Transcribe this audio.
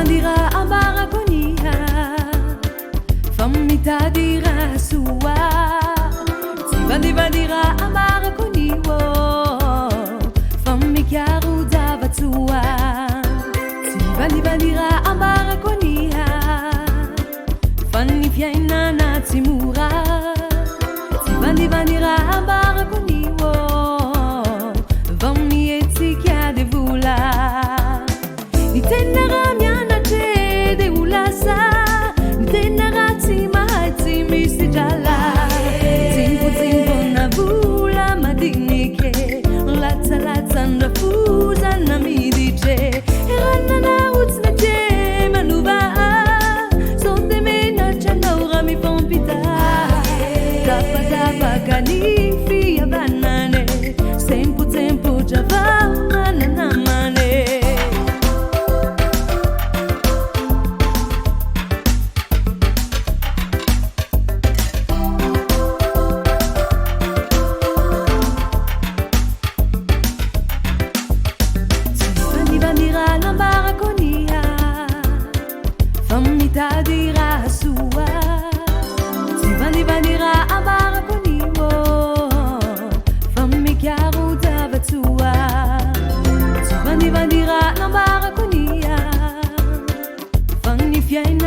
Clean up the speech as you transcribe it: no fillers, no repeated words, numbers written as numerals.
bandira ambarakonia fammi tadira sua bandira ambarakoniwo fammi chiaro dava tua bandira ambarakonia fanni fiaina natsimura bandira ambarakoniwo fammi etsikia de vula nitenara miana te de ulasa nitenara tima hatimi sijala Latsa fuza na midije Erana na utsna je manuva Sonde mena chanaura mi pompita Tapa tapa kanifi ya banane Tempo tempo java na mane bandira l'ambaraconia fammi tadira sua bandira ambaraconio fammi chiaro dava tua bandira l'ambaraconia fammi fiaina